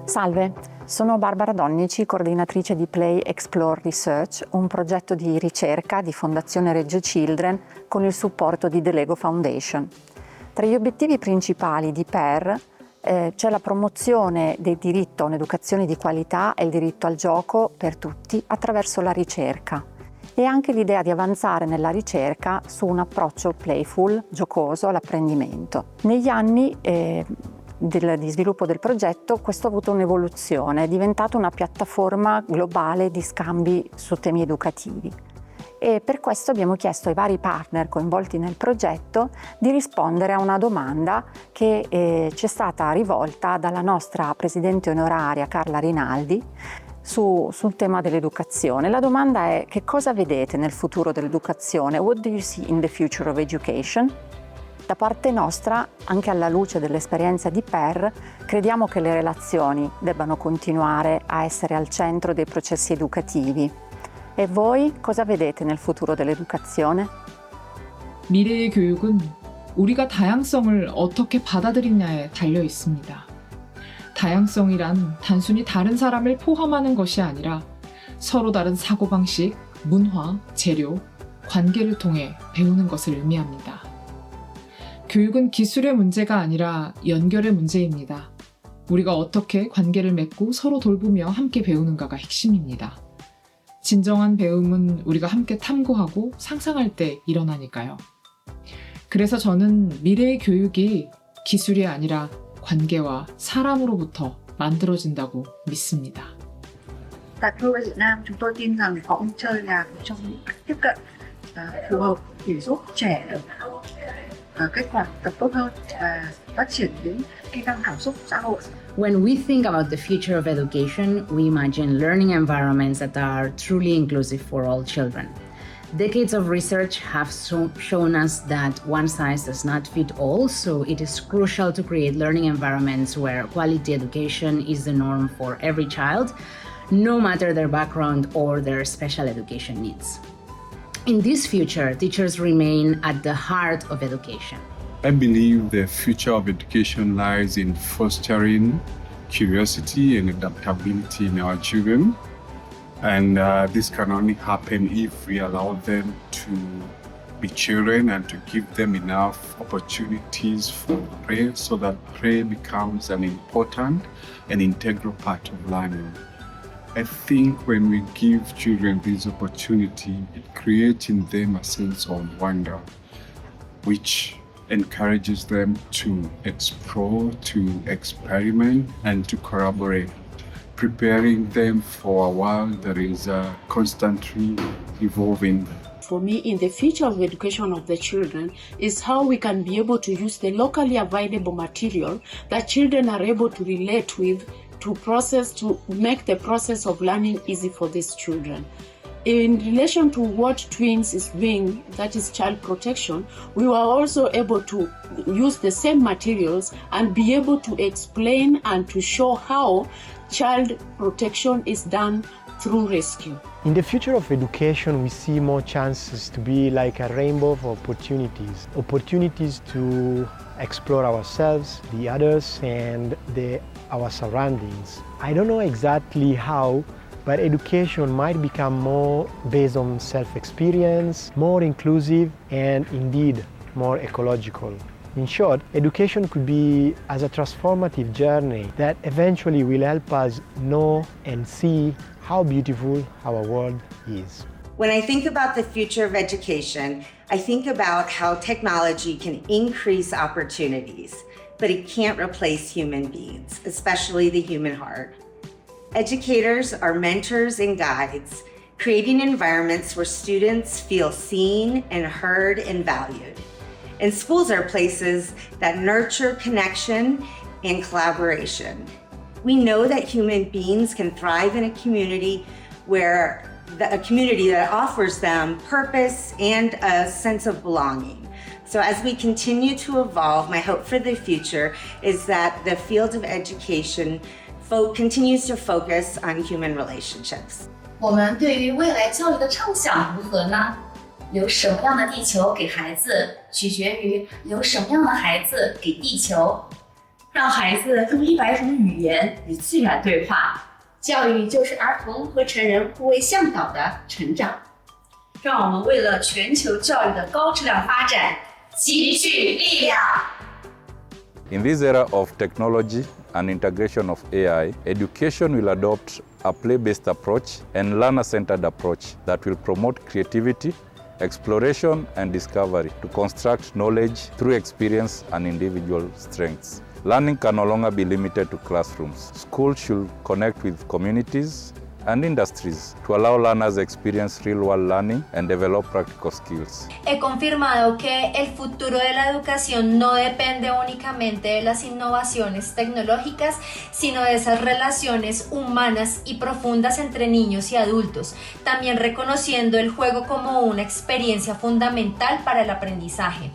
Salve, sono Barbara Donnici, coordinatrice di Play Explore Research, un progetto di ricerca di Fondazione Reggio Children con il supporto di The Lego Foundation. Tra gli obiettivi principali di P.E.R c'è la promozione del diritto a un'educazione di qualità e il diritto al gioco per tutti attraverso la ricerca e anche l'idea di avanzare nella ricerca su un approccio playful, giocoso all'apprendimento. Negli anni di sviluppo del progetto questo ha avuto un'evoluzione, è diventato una piattaforma globale di scambi su temi educativi e per questo abbiamo chiesto ai vari partner coinvolti nel progetto di rispondere a una domanda che ci è stata rivolta dalla nostra presidente onoraria Carla Rinaldi sul tema dell'educazione. La domanda è: che cosa vedete nel futuro dell'educazione? What do you see in the future of education? Da parte nostra, anche alla luce dell'esperienza di P.E.R, crediamo che le relazioni debbano continuare a essere al centro dei processi educativi. E voi cosa vedete nel futuro dell'educazione? 미래의 교육은 우리가 다양성을 어떻게 받아들이냐에 달려 있습니다. 다양성이란 단순히 다른 사람을 포함하는 것이 아니라 서로 다른 사고방식, 문화, 재료, 관계를 통해 배우는 것을 의미합니다. 교육은 기술의 문제가 아니라 연결의 문제입니다. 우리가 어떻게 관계를 맺고 서로 돌보며 함께 배우는가가 핵심입니다. 진정한 배움은 우리가 함께 탐구하고 상상할 때 일어나니까요. 그래서 저는 미래의 교육이 기술이 아니라 관계와 사람으로부터 만들어진다고 믿습니다. Tại Pro Việt Nam, chúng tôi tin rằng có chơi là một trong những tiếp cận phù hợp để giúp trẻ được kết quả tập tốt hơn và phát triển đến kỹ năng cảm xúc xã hội. When we think about the future of education, we imagine learning environments that are truly inclusive for all children. Decades of research have shown us that one size does not fit all, so it is crucial to create learning environments where quality education is the norm for every child, no matter their background or their special education needs. In this future, teachers remain at the heart of education. I believe the future of education lies in fostering curiosity and adaptability in our children. And this can only happen if we allow them to be children and to give them enough opportunities for play so that play becomes an important and integral part of learning. I think when we give children this opportunity, it creates in them a sense of wonder, which encourages them to explore, to experiment, and to collaborate, preparing them for a world that is constantly evolving. For me, in the future of education of the children is how we can be able to use the locally available material that children are able to relate with to make the process of learning easy for these children. In relation to what Twins is doing, that is child protection, we were also able to use the same materials and be able to explain and to show how child protection is done through rescue. In the future of education, we see more chances to be like a rainbow of opportunities to explore ourselves, the others, and our surroundings. I don't know exactly how, but education might become more based on self-experience, more inclusive, and indeed more ecological. In short, education could be as a transformative journey that eventually will help us know and see how beautiful our world is. When I think about the future of education, I think about how technology can increase opportunities, but it can't replace human beings, especially the human heart. Educators are mentors and guides, creating environments where students feel seen and heard and valued. And schools are places that nurture connection and collaboration. We know that human beings can thrive in a community that offers them purpose and a sense of belonging. So as we continue to evolve, my hope for the future is that the field of education continues to focus on human relationships. 我们对于未来教育的畅想如何呢？留什么样的地球给孩子，取决于留什么样的孩子给地球。让孩子用100种语言与自然对话。教育就是儿童和成人互为向导的成长。让我们为了全球教育的高质量发展集聚力量。In this era of technology and integration of AI, education will adopt a play-based approach and learner-centered approach that will promote creativity, exploration and discovery to construct knowledge through experience and individual strengths. Learning can no longer be limited to classrooms. Schools should connect with communities and industries to allow learners experience real-world learning and develop practical skills. He confirmado que el futuro de la educación no depende únicamente de las innovaciones tecnológicas, sino de esas relaciones humanas y profundas entre niños y adultos, también reconociendo el juego como una experiencia fundamental para el aprendizaje.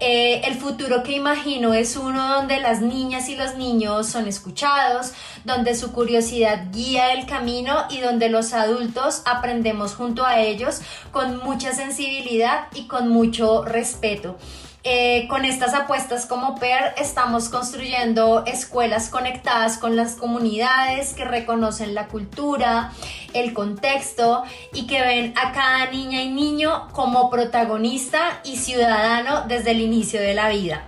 El futuro que imagino es uno donde las niñas y los niños son escuchados, donde su curiosidad guía el camino y donde los adultos aprendemos junto a ellos con mucha sensibilidad y con mucho respeto. Con estas apuestas como P.E.R estamos construyendo escuelas conectadas con las comunidades que reconocen la cultura, el contexto y que ven a cada niña y niño como protagonista y ciudadano desde el inicio de la vida.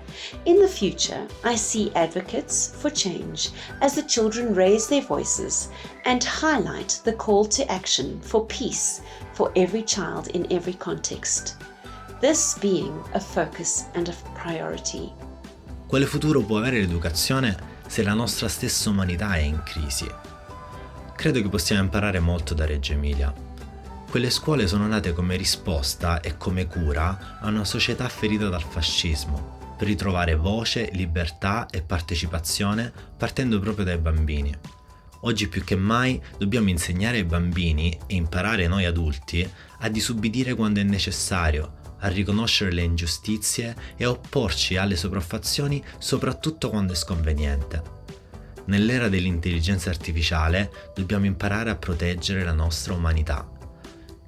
In the future, I see advocates for change as the children raise their voices and highlight the call to action for peace for every child in every context. This being a focus and a priority. Quale futuro può avere l'educazione se la nostra stessa umanità è in crisi? Credo che possiamo imparare molto da Reggio Emilia. Quelle scuole sono nate come risposta e come cura a una società ferita dal fascismo, per ritrovare voce, libertà e partecipazione partendo proprio dai bambini. Oggi più che mai dobbiamo insegnare ai bambini e imparare noi adulti a disubbidire quando è necessario, a riconoscere le ingiustizie e a opporci alle sopraffazioni soprattutto quando è sconveniente. Nell'era dell'intelligenza artificiale dobbiamo imparare a proteggere la nostra umanità.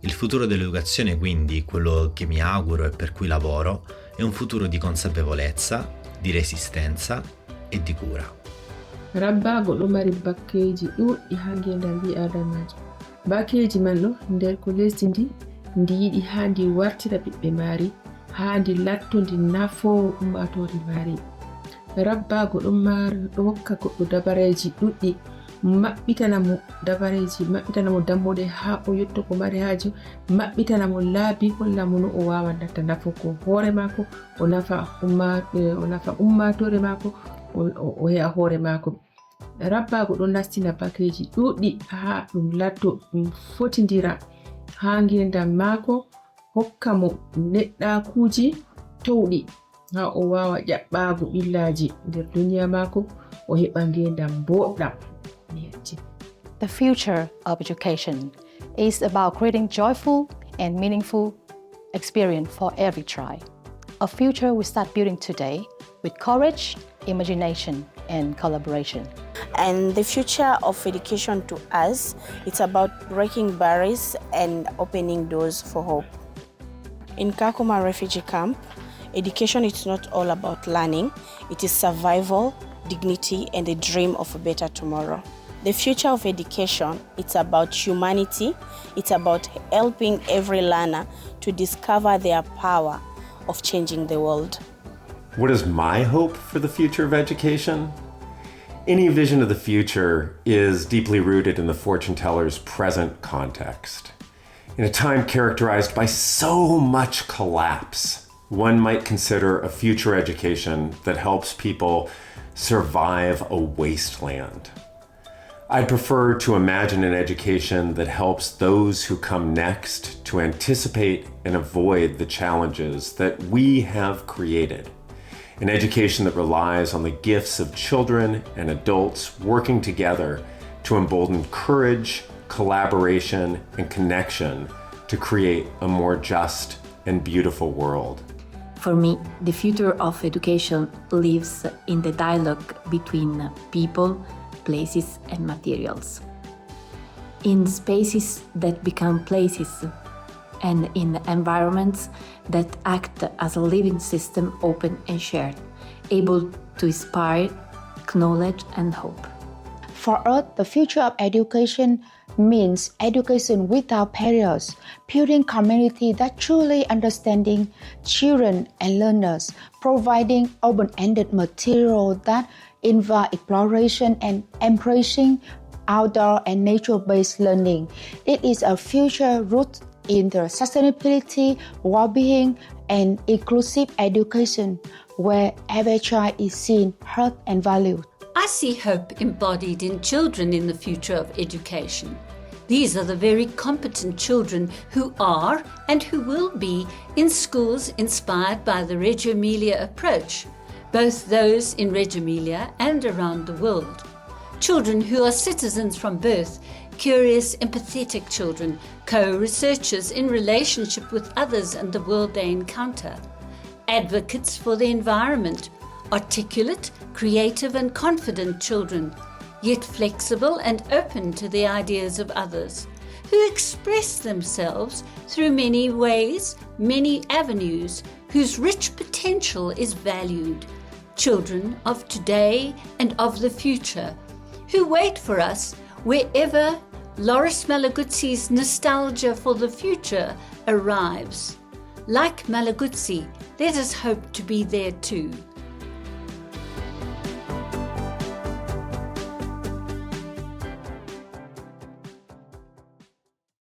Il futuro dell'educazione, quindi, quello che mi auguro e per cui lavoro, è un futuro di consapevolezza, di resistenza e di cura. Rabbago ɗo mari bakkeji ɗuɗɗi ha ngendam ɓi adamajo. Bakkeji man ɗo nder ko lesdi ndi yiɗi ha ndi wartira ɓiɓɓe maari, ha ndi latto ndi nafowo ummatore maari. Rabbago ɗo hokka goɗɗo dabareji ɗuɗɗi, maɓɓitana mo dabareji, maɓɓitana mo dammuɗe ha o yetto ko mari haaju, maɓɓitana mo laabi, holla mo no o wawa nafo ko hoore maako, o nafa ummatore maako, o he'a hoore maako. Rabbago ɗo nastina bakeji ɗuɗɗi ha ɗum latto ɗum fotidira ha ngendam maako, hokka mo neɗɗakuuji towɗi ha o wawa ƴaɓɓaago ɓillaji nder duniya maako, o heɓa ngendam boɗɗam. The future of education is about creating joyful and meaningful experience for every child. A future we start building today with courage, imagination, and collaboration. And the future of education to us, it's about breaking barriers and opening doors for hope. In Kakuma refugee camp, education is not all about learning, it is survival, dignity, and a dream of a better tomorrow. The future of education, it's about humanity, it's about helping every learner to discover their power of changing the world. What is my hope for the future of education? Any vision of the future is deeply rooted in the fortune teller's present context. In a time characterized by so much collapse, one might consider a future education that helps people survive a wasteland. I'd prefer to imagine an education that helps those who come next to anticipate and avoid the challenges that we have created. An education that relies on the gifts of children and adults working together to embolden courage, collaboration, and connection to create a more just and beautiful world. For me, the future of education lives in the dialogue between people, places, and materials. In spaces that become places, and in environments that act as a living system, open and shared, able to inspire, knowledge and hope. For us, the future of education means education without barriers, building community that truly understanding children and learners, providing open-ended material that invite exploration and embracing outdoor and nature-based learning. It is a future rooted in the sustainability, well-being, and inclusive education, where every child is seen, heard, and valued. I see hope embodied in children in the future of education. These are the very competent children who are and who will be in schools inspired by the Reggio Emilia approach, both those in Reggio Emilia and around the world. Children who are citizens from birth, curious, empathetic children, co-researchers in relationship with others and the world they encounter, advocates for the environment, articulate, creative and confident children, yet flexible and open to the ideas of others, who express themselves through many ways, many avenues, whose rich potential is valued, children of today and of the future, who wait for us wherever Loris Malaguzzi's nostalgia for the future arrives. Like Malaguzzi, let us hope to be there too,